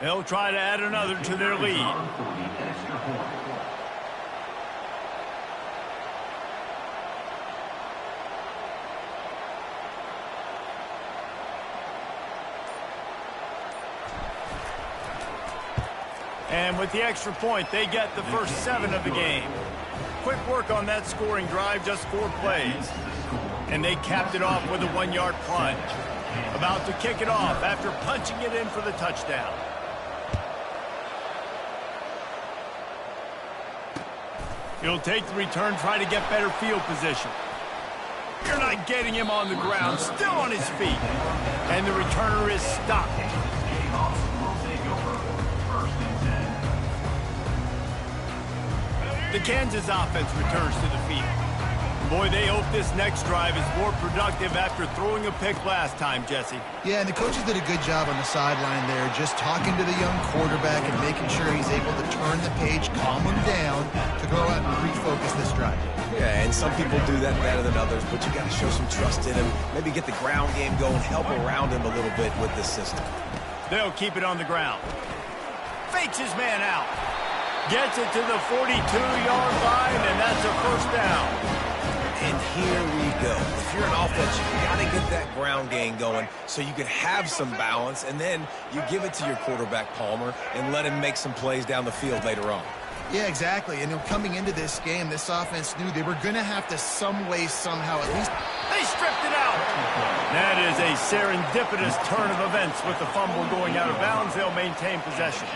They'll try to add another to their lead. And with the extra point, they get the first 7 of the game. Quick work on that scoring drive, just 4 plays. And they capped it off with a 1-yard plunge. About to kick it off after punching it in for the touchdown. He'll take the return, try to get better field position. You're not getting him on the ground, still on his feet. And the returner is stopped. The Kansas offense returns to the field. Boy, they hope this next drive is more productive after throwing a pick last time, Jesse. Yeah, and the coaches did a good job on the sideline there, just talking to the young quarterback and making sure he's able to turn the page, calm him down, to go out and refocus this drive. Yeah, and some people do that better than others, but you got to show some trust in him. Maybe get the ground game going, help around him a little bit with this system. They'll keep it on the ground. Fakes his man out. Gets it to the 42-yard line, and that's a first down. And here we go. If you're an offense, you got to get that ground game going so you can have some balance, and then you give it to your quarterback, Palmer, and let him make some plays down the field later on. Yeah, exactly. And coming into this game, this offense knew they were going to have to some way, somehow, at least. They stripped it out. That is a serendipitous turn of events with the fumble going out of bounds. They'll maintain possession.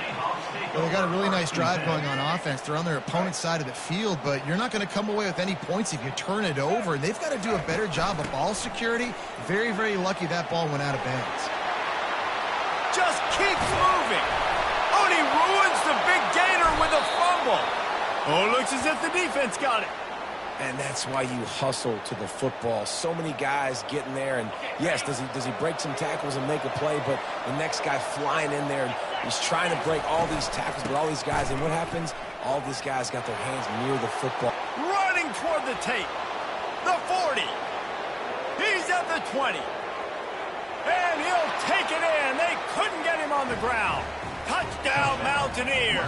Well, they got a really nice drive going on offense. They're on their opponent's side of the field, but you're not going to come away with any points if you turn it over. And they've got to do a better job of ball security. Very, very lucky that ball went out of bounds. Just keeps moving. Oh, and he ruins the big gator with a fumble. Oh, it looks as if the defense got it. And that's why you hustle to the football. So many guys getting there, and yes, does he break some tackles and make a play, but the next guy flying in there, and he's trying to break all these tackles with all these guys, and what happens? All these guys got their hands near the football. Running toward the tape. The 40. He's at the 20. And he'll take it in. They couldn't get him on the ground. Touchdown, Mountaineers.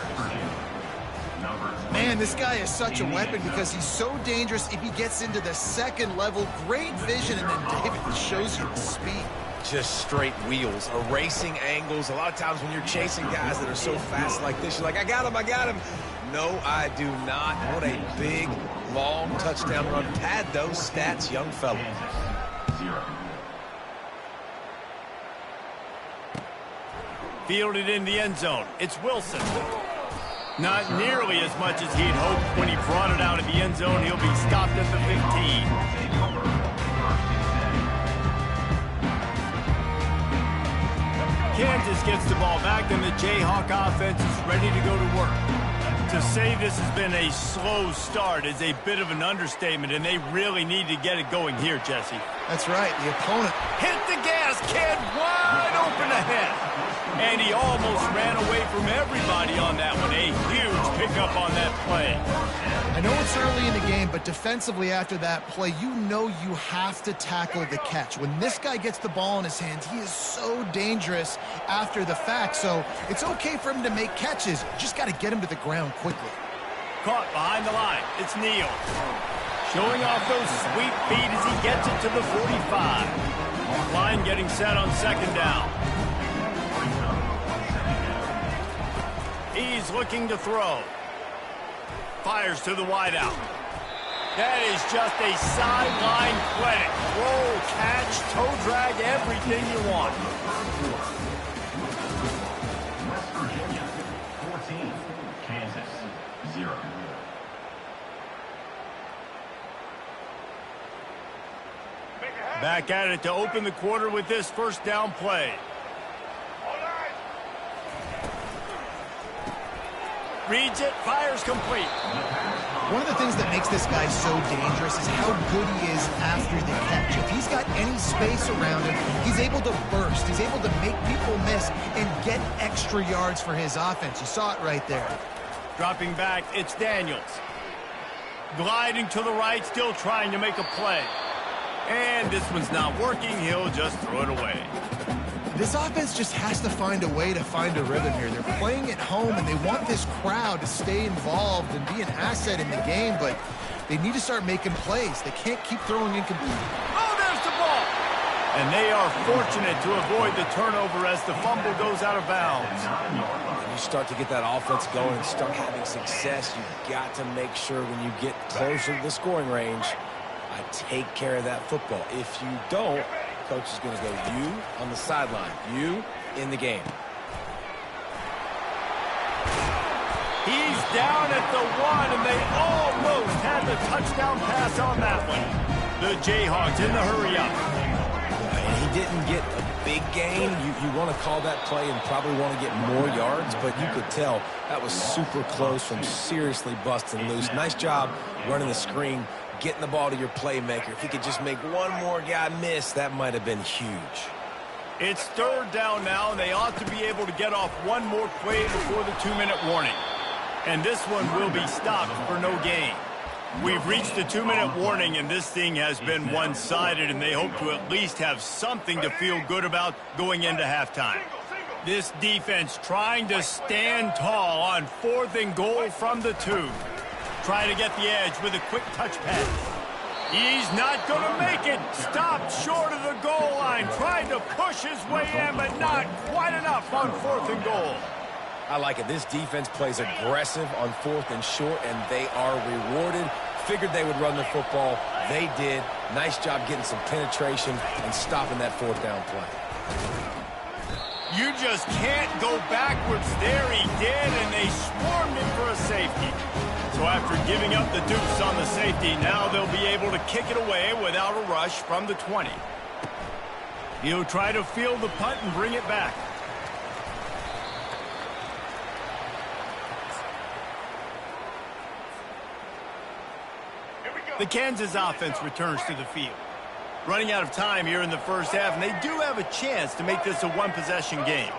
Man, this guy is such a weapon because he's so dangerous if he gets into the second level. Great vision, and then David shows you the speed. Just straight wheels, erasing angles. A lot of times when you're chasing guys that are so fast like this, you're like, I got him. No, I do not. What a big, long touchdown run. Pad those stats, young fella. Fielded in the end zone. It's Wilson. Not nearly as much as he'd hoped when he brought it out of the end zone. He'll be stopped at the 15. Kansas gets the ball back, and the Jayhawk offense is ready to go to work. To say this has been a slow start is a bit of an understatement, and they really need to get it going here, Jesse. That's right. The opponent hit the gas, kid, wide open ahead. And he almost ran away from everybody on that one. A huge pickup on that play. I know it's early in the game, but defensively after that play, you know you have to tackle the catch. When this guy gets the ball in his hands, he is so dangerous after the fact. So it's okay for him to make catches. You just got to get him to the ground quickly. Caught behind the line. It's Neal. Showing off those sweet feet as he gets it to the 45. Line getting set on second down. He's looking to throw. Fires to the wideout. That is just a sideline play. Roll, catch, toe drag, everything you want. West Virginia, 14. Kansas, 0. Back at it to open the quarter with this first down play. Reads it, fires complete. One of the things that makes this guy so dangerous is how good he is after the catch. If he's got any space around him, he's able to burst. He's able to make people miss and get extra yards for his offense. You saw it right there. Dropping back, it's Daniels. Gliding to the right, still trying to make a play. And this one's not working. He'll just throw it away. This offense just has to find a way to find a rhythm here. They're playing at home, and they want this crowd to stay involved and be an asset in the game, but they need to start making plays. They can't keep throwing incomplete. Oh, there's the ball! And they are fortunate to avoid the turnover as the fumble goes out of bounds. When you start to get that offense going and start having success, you've got to make sure when you get closer to the scoring range, I take care of that football. If you don't, coach is going to go you on the sideline, you in the game. He's down at the 1, and they almost had the touchdown pass on that one. The Jayhawks in the hurry up. And he didn't get a big gain. You want to call that play and probably want to get more yards, but you could tell that was super close from seriously busting loose. Nice job running the screen, getting the ball to your playmaker. If he could just make one more guy miss, that might have been huge. It's third down now, and they ought to be able to get off one more play before the 2-minute warning. And this one will be stopped for no gain. We've reached the 2-minute warning, and this thing has been one-sided, and they hope to at least have something to feel good about going into halftime. This defense trying to stand tall on 4th and goal from the 2. Trying to get the edge with a quick touch pass. He's not going to make it. Stopped short of the goal line. Trying to push his way in, but not quite enough on 4th and goal. I like it. This defense plays aggressive on 4th and short, and they are rewarded. Figured they would run the football. They did. Nice job getting some penetration and stopping that 4th down play. You just can't go backwards there. He did, and they swarmed him for a safety. So after giving up the deuce on the safety, now they'll be able to kick it away without a rush from the 20. He'll try to field the punt and bring it back. The Kansas offense returns to the field. Running out of time here in the first half, and they do have a chance to make this a one-possession game.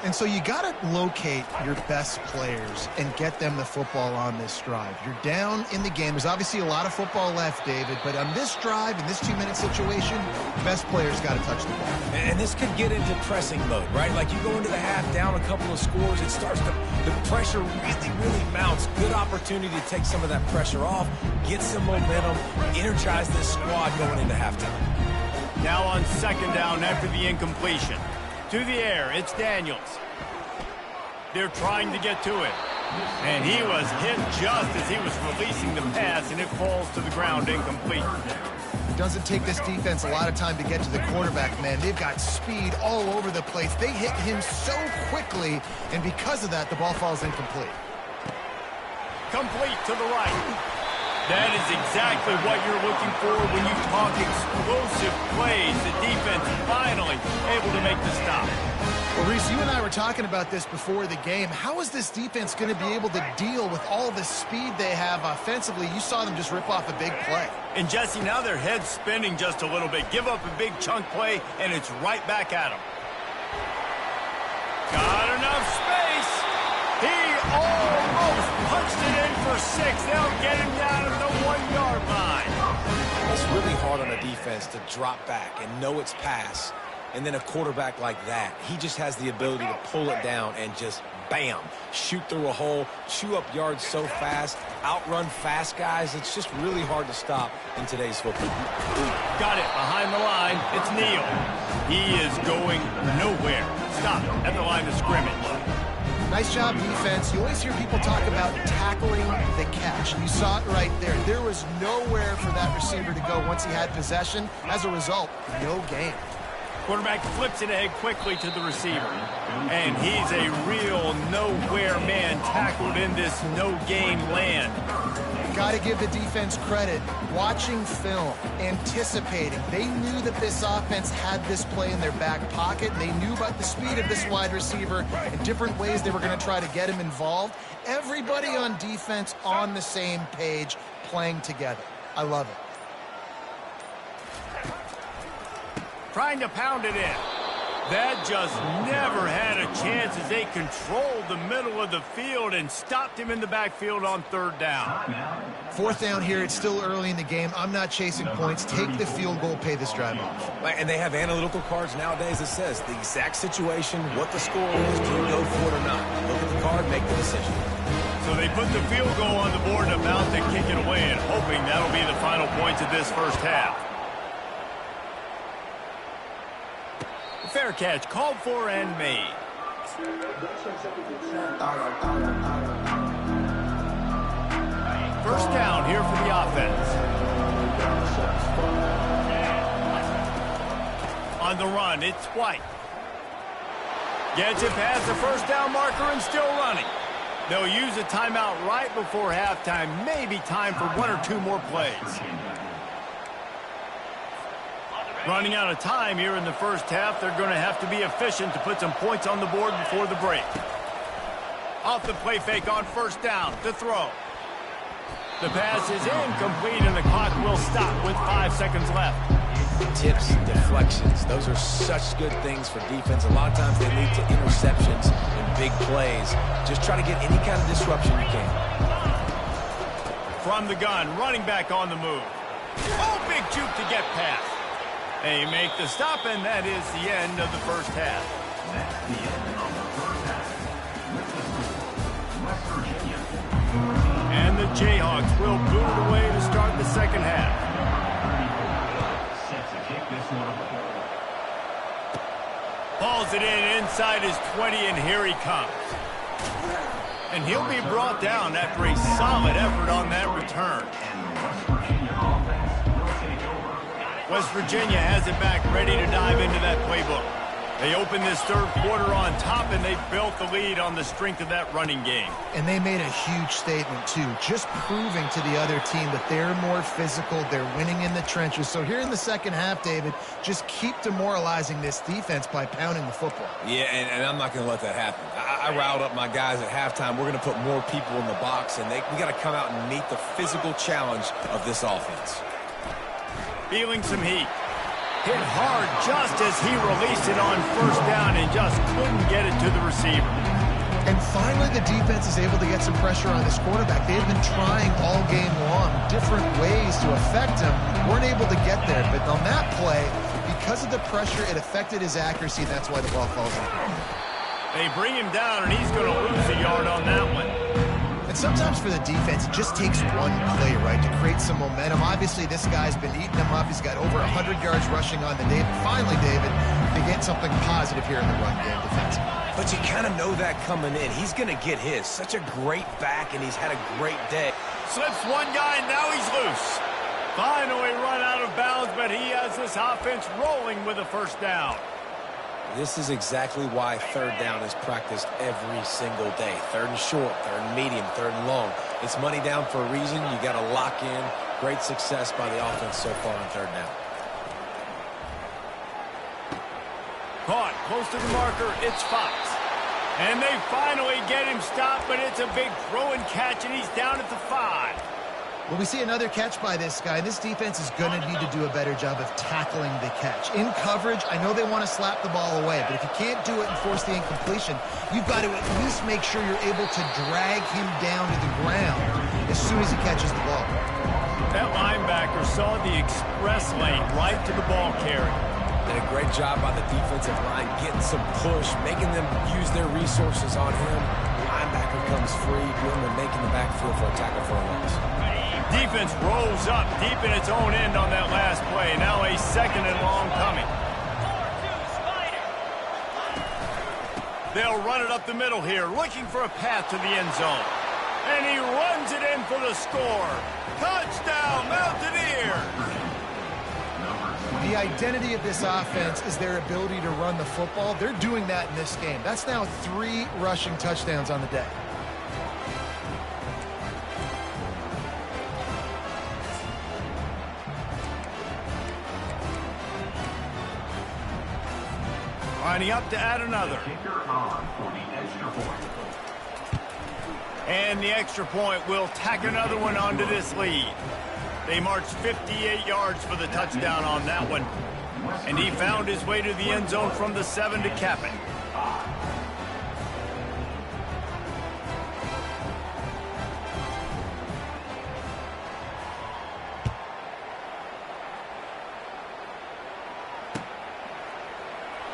And so you got to locate your best players and get them the football on this drive. You're down in the game. There's obviously a lot of football left, David, but on this drive, in this 2-minute situation, best players got to touch the ball. And this could get into pressing mode, right? Like you go into the half down a couple of scores, it starts to, the pressure really mounts. Good opportunity to take some of that pressure off, get some momentum, energize this squad going into halftime. Now on 2nd down after the incompletion. To the air, it's Daniels. They're trying to get to it. And he was hit just as he was releasing the pass, and it falls to the ground incomplete. It doesn't take this defense a lot of time to get to the quarterback, man. They've got speed all over the place. They hit him so quickly, and because of that, the ball falls incomplete. Complete to the right. That is exactly what you're looking for when you talk explosive plays. The defense finally able to make the stop. Well, Reese, you and I were talking about this before the game. How is this defense going to be able to deal with all the speed they have offensively? You saw them just rip off a big play. And, Jesse, now their head's spinning just a little bit. Give up a big chunk play, and it's right back at them. Got enough space. He almost punched it in for 6. They'll get him down at the 1-yard line. It's really hard on a defense to drop back and know it's pass. And then a quarterback like that, he just has the ability to pull it down and just, bam, shoot through a hole, chew up yards so fast, outrun fast guys. It's just really hard to stop in today's football. Got it behind the line. It's Neal. He is going nowhere. Stop at the line of scrimmage. Nice job, defense. You always hear people talk about tackling the catch. You saw it right there. There was nowhere for that receiver to go once he had possession. As a result, no gain. Quarterback flips it ahead quickly to the receiver. And he's a real nowhere man tackled in this no-gain land. Got to give the defense credit. Watching film, anticipating. They knew that this offense had this play in their back pocket. They knew about the speed of this wide receiver and different ways they were going to try to get him involved. Everybody on defense on the same page, playing together. I love it. Trying to pound it in. That just never had a chance as they controlled the middle of the field and stopped him in the backfield on third down. Fourth down here. It's still early in the game. I'm not chasing points. Take the field goal, pay this drive off. And they have analytical cards nowadays that says the exact situation, what the score is, do you go for it or not? Look at the card, make the decision. So they put the field goal on the board and about to kick it away and hoping that'll be the final points of this first half. Fair catch called for and made. First down here for the offense. On the run, it's White. Gets it past the first down marker and still running. They'll use a timeout right before halftime. Maybe time for one or two more plays. Running out of time here in the first half. They're going to have to be efficient to put some points on the board before the break. Off the play fake on first down to throw. The pass is incomplete and the clock will stop with 5 seconds left. Tips, deflections, those are such good things for defense. A lot of times they lead to interceptions and big plays. Just try to get any kind of disruption you can. From the gun, running back on the move. Oh, big juke to get past. They make the stop, and that is the end of the first half. That's the end of the first half. With the score, West Virginia. And the Jayhawks will boot it away to start the second half. Set to kick this one away. Hauls it in inside his 20, and here he comes. And he'll be brought down after a solid effort on that return. And the West Virginia offense will take over. West Virginia has it back, ready to dive into that playbook. They opened this third quarter on top, and they built the lead on the strength of that running game. And they made a huge statement, too, just proving to the other team that they're more physical, they're winning in the trenches. So here in the second half, David, just keep demoralizing this defense by pounding the football. Yeah, and I'm not going to let that happen. I riled up my guys at halftime. We're going to put more people in the box, and we got to come out and meet the physical challenge of this offense. Feeling some heat. Hit hard just as he released it on first down and just couldn't get it to the receiver. And finally, the defense is able to get some pressure on this quarterback. They've been trying all game long different ways to affect him. Weren't able to get there. But on that play, because of the pressure, it affected his accuracy. That's why the ball falls in. They bring him down, and he's going to lose a yard on that one. And sometimes for the defense, it just takes one play, right, to create some momentum. Obviously, this guy's been eating them up. He's got over 100 yards rushing on the day. But finally, David, they get something positive here in the run game defensively. But you kind of know that coming in. He's going to get his. Such a great back, and he's had a great day. Slips one guy, and now he's loose. Finally run out of bounds, but he has this offense rolling with a first down. This is exactly why third down is practiced every single day. Third and short, third and medium, third and long. It's money down for a reason. You got to lock in. Great success by the offense so far on third down. Caught close to the marker. It's Fox. And they finally get him stopped, but it's a big throw and catch, and he's down at the 5. Well, we see another catch by this guy. This defense is going to need to do a better job of tackling the catch. In coverage, I know they want to slap the ball away, but if you can't do it and force the incompletion, you've got to at least make sure you're able to drag him down to the ground as soon as he catches the ball. That linebacker saw the express lane right to the ball carrier. Did a great job by the defensive line, getting some push, making them use their resources on him. The linebacker comes free, doing the making the backfield for a tackle for a loss. Defense rolls up deep in its own end on that last play. Now a second and long coming. They'll run it up the middle here, looking for a path to the end zone. And he runs it in for the score. Touchdown, Mountaineers! The identity of this offense is their ability to run the football. They're doing that in this game. That's now 3 rushing touchdowns on the day. Lining up to add another. Kicker on for the extra point. And the extra point will tack another one onto this lead. They marched 58 yards for the touchdown on that one. And he found his way to the end zone from the 7 to cap it.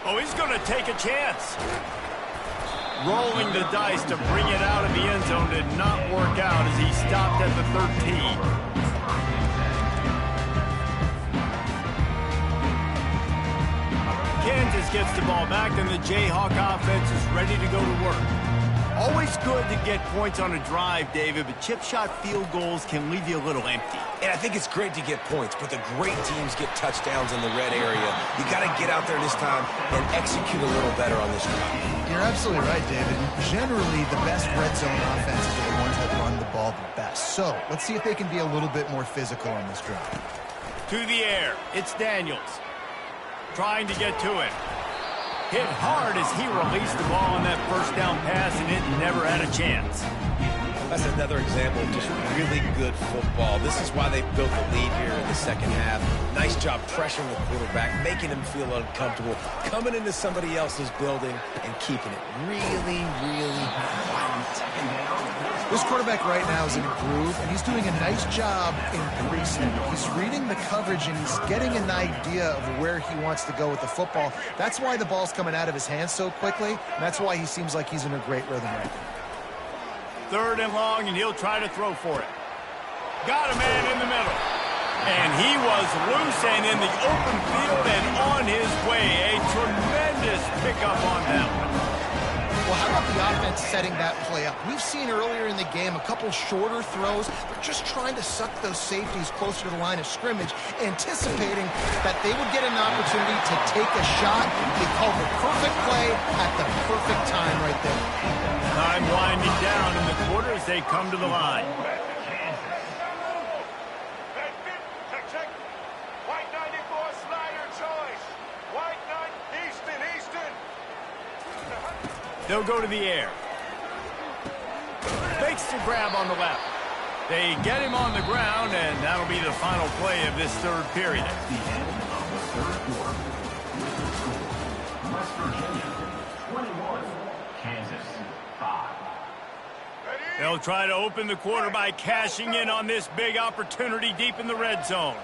Oh, he's going to take a chance. Rolling the dice to bring it out of the end zone did not work out as he stopped at the 13. Kansas gets the ball back, and the Jayhawk offense is ready to go to work. Always good to get points on a drive, David, but chip shot field goals can leave you a little empty. And I think it's great to get points, but the great teams get touchdowns in the red area. You got to get out there this time and execute a little better on this drive. You're absolutely right, David. Generally, the best red zone offenses are the ones that run the ball the best. So let's see if they can be a little bit more physical on this drive. To the air, it's Daniels. Trying to get to it. Hit hard as he released the ball on that first down pass, and it never had a chance. That's another example of just really good football. This is why they built the lead here in the second half. Nice job pressuring the quarterback, making him feel uncomfortable, coming into somebody else's building and keeping it really, really quiet. This quarterback right now is in a groove, and he's doing a nice job increasing. He's reading the coverage, and he's getting an idea of where he wants to go with the football. That's why the ball's coming out of his hands so quickly, and that's why he seems like he's in a great rhythm right now. 3rd and long, and he'll try to throw for it. Got a man in the middle. And he was loose and in the open field and on his way. A tremendous pickup on that one. Well, how about the offense setting that play up? We've seen earlier in the game a couple shorter throws. They're just trying to suck those safeties closer to the line of scrimmage, anticipating that they would get an opportunity to take a shot. They called the perfect play at the perfect time right there. Time winding down in the quarter as they come to the line. White 94 slider choice. White 9 Easton. They'll go to the air. Fakes the grab on the left. They get him on the ground, and that'll be the final play of this 3rd period. The end of the 3rd quarter. West Virginia, 21. Kansas, 5. They'll try to open the quarter by cashing in on this big opportunity deep in the red zone.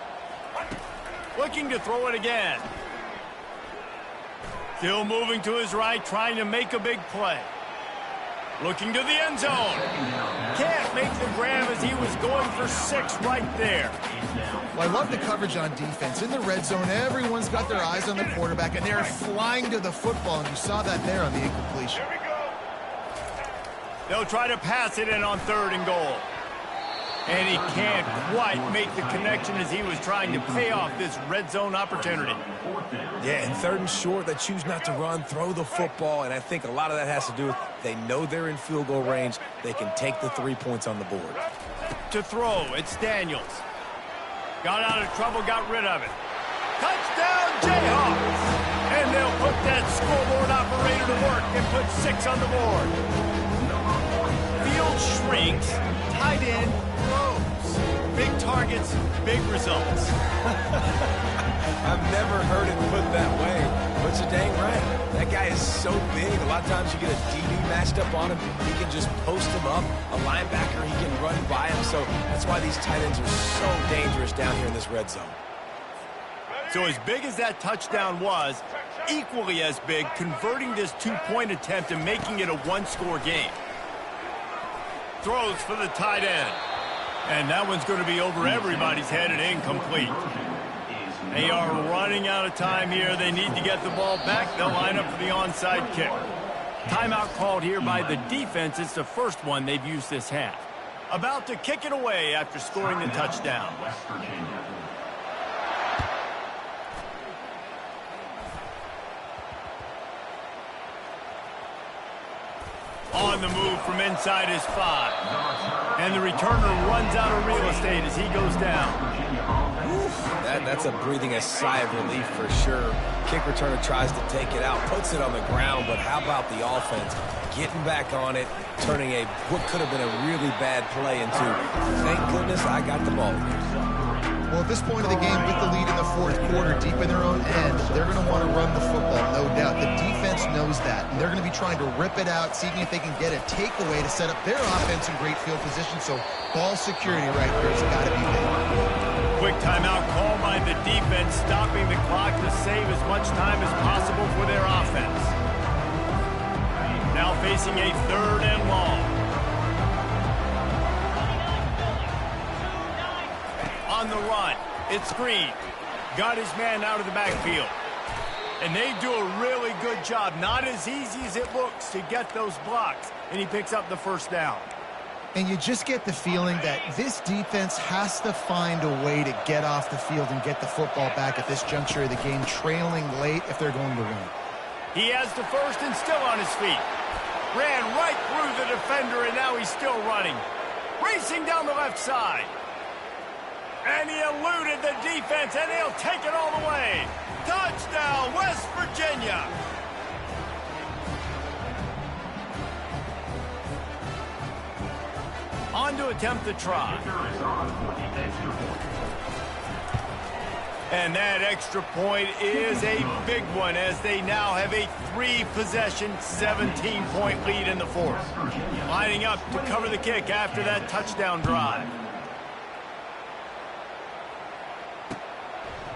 Looking to throw it again. Still moving to his right, trying to make a big play. Looking to the end zone. Can't make the grab as he was going for 6 right there. Well, I love the coverage on defense. In the red zone, everyone's got their eyes on the quarterback, and they're flying to the football, and you saw that there on the incompletion. They'll try to pass it in on 3rd and goal. And he can't quite make the connection as he was trying to pay off this red zone opportunity. Yeah, and 3rd and short, they choose not to run, throw the football, and I think a lot of that has to do with they know they're in field goal range. They can take the 3 points on the board. To throw, it's Daniels. Got out of trouble, got rid of it. Touchdown, Jayhawks! And they'll put that scoreboard operator to work and put 6 on the board. Field shrinks, tight end grows. Big targets, big results. I've never heard it put that way, but you're dang right. That guy is so big. A lot of times you get a DB matched up on him. He can just post him up. A linebacker, he can run by him. So that's why these tight ends are so dangerous down here in this red zone. So as big as that touchdown was, equally as big, converting this 2-point attempt and making it a 1-score game. Throws for the tight end. And that one's going to be over everybody's head and incomplete. They are running out of time here. They need to get the ball back. They'll line up for the onside kick. Timeout called here by the defense. It's the first one they've used this half. About to kick it away after scoring the touchdown. On the move from inside his 5. And the returner runs out of real estate as he goes down. That's a breathing a sigh of relief for sure. Kick returner tries to take it out, puts it on the ground, but how about the offense getting back on it, turning what could have been a really bad play into, thank goodness I got the ball here. Well, at this point of the game, with the lead in the fourth quarter, deep in their own end, they're going to want to run the football, no doubt. The defense knows that, and they're going to be trying to rip it out, seeing if they can get a takeaway to set up their offense in great field position. So ball security right there has got to be big. Quick timeout call by the defense, stopping the clock to save as much time as possible for their offense. Now facing a 3rd and long. On the run, it's Green. Got his man out of the backfield. And they do a really good job. Not as easy as it looks to get those blocks. And he picks up the first down. And you just get the feeling that this defense has to find a way to get off the field and get the football back at this juncture of the game, trailing late if they're going to win. He has the first and still on his feet. Ran right through the defender, and now he's still running. Racing down the left side. And he eluded the defense, and he'll take it all the way. Touchdown, West Virginia. On to attempt the try. And that extra point is a big one as they now have a 3-possession, 17-point lead in the fourth. Lining up to cover the kick after that touchdown drive.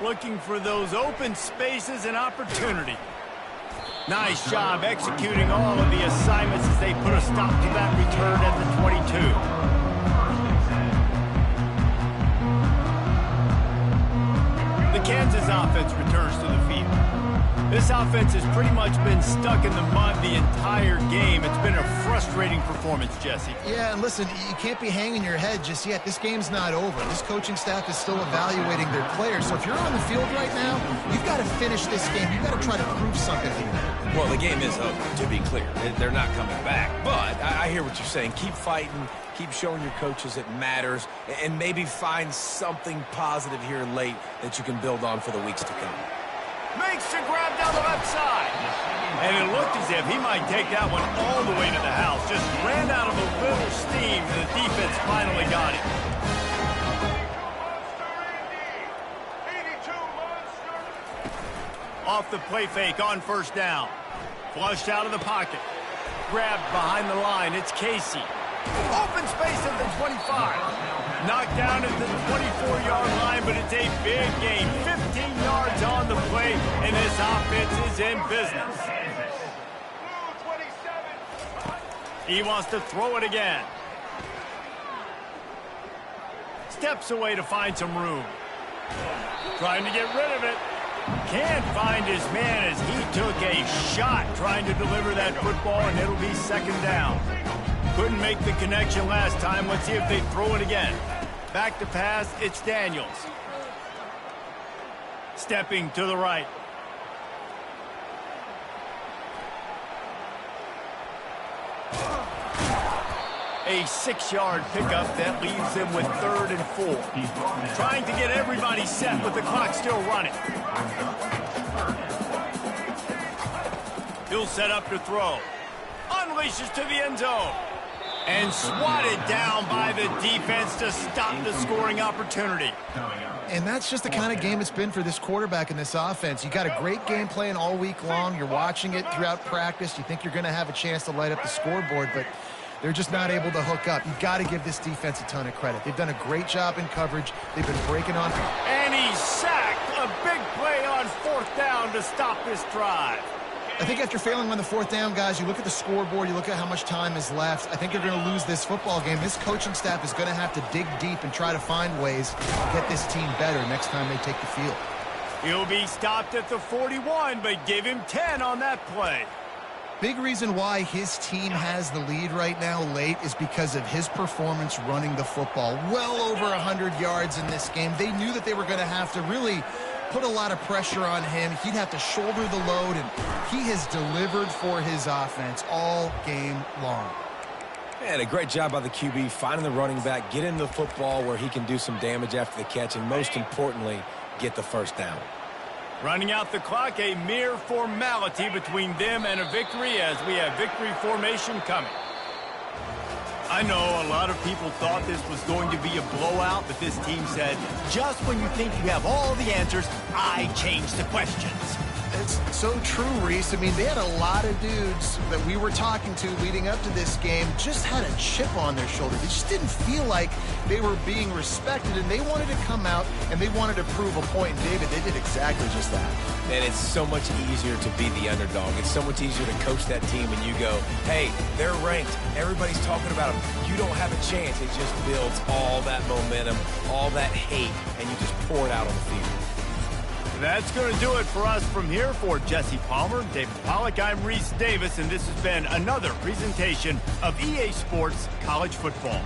Looking for those open spaces and opportunity. Nice job executing all of the assignments as they put a stop to that return at the 22. The Kansas offense returns to the field. This offense has pretty much been stuck in the mud the entire game. It's been a frustrating performance, Jesse. Yeah, and listen, you can't be hanging your head just yet. This game's not over. This coaching staff is still evaluating their players. So if you're on the field right now, you've got to finish this game. You've got to try to prove something here. Well, the game is over, to be clear. They're not coming back. But I hear what you're saying. Keep fighting. Keep showing your coaches it matters. And maybe find something positive here late that you can build on for the weeks to come. Makes the grab down the left side. And it looked as if he might take that one all the way to the house. Just ran out of a little steam, and the defense finally got it. Off the play fake on first down. Flushed out of the pocket. Grabbed behind the line. It's Casey. Open space at the 25. Knocked down at the 24-yard line, but it's a big gain. 15 yards on the play, and this offense is in business. He wants to throw it again. Steps away to find some room. Trying to get rid of it. Can't find his man as he took a shot trying to deliver that football, and it'll be second down. Couldn't make the connection last time. Let's see if they throw it again. Back to pass, it's Daniels. Stepping to the right. A 6-yard pickup that leaves them with 3rd and 4. Trying to get everybody set with the clock still running. He'll set up to throw. Unleashes to the end zone. And swatted down by the defense to stop the scoring opportunity. And that's just the kind of game it's been for this quarterback in this offense. You got a great game plan all week long. You're watching it throughout practice. You think you're going to have a chance to light up the scoreboard, but they're just not able to hook up. You've got to give this defense a ton of credit. They've done a great job in coverage. They've been breaking on. And he's sacked. A big play on 4th down to stop this drive. I think after failing on the 4th down, guys, you look at the scoreboard, you look at how much time is left. I think they're going to lose this football game. This coaching staff is going to have to dig deep and try to find ways to get this team better next time they take the field. He'll be stopped at the 41, but give him 10 on that play. Big reason why his team has the lead right now late is because of his performance running the football. Well over 100 yards in this game. They knew that they were going to have to really put a lot of pressure on him. He'd have to shoulder the load, and he has delivered for his offense all game long. And a great job by the QB finding the running back, getting the football where he can do some damage after the catch, and most importantly, get the first down. Running out the clock, a mere formality between them and a victory as we have victory formation coming. I know a lot of people thought this was going to be a blowout, but this team said, just when you think you have all the answers, I change the questions. It's so true, Reese. I mean, they had a lot of dudes that we were talking to leading up to this game just had a chip on their shoulder. They just didn't feel like they were being respected, and they wanted to come out and they wanted to prove a point. And David, they did exactly just that. And it's so much easier to be the underdog. It's so much easier to coach that team and you go, hey, they're ranked. Everybody's talking about them. You don't have a chance. It just builds all that momentum, all that hate, and you just pour it out on the field. That's going to do it for us from here. For Jesse Palmer, David Pollack, I'm Reese Davis, and this has been another presentation of EA Sports College Football.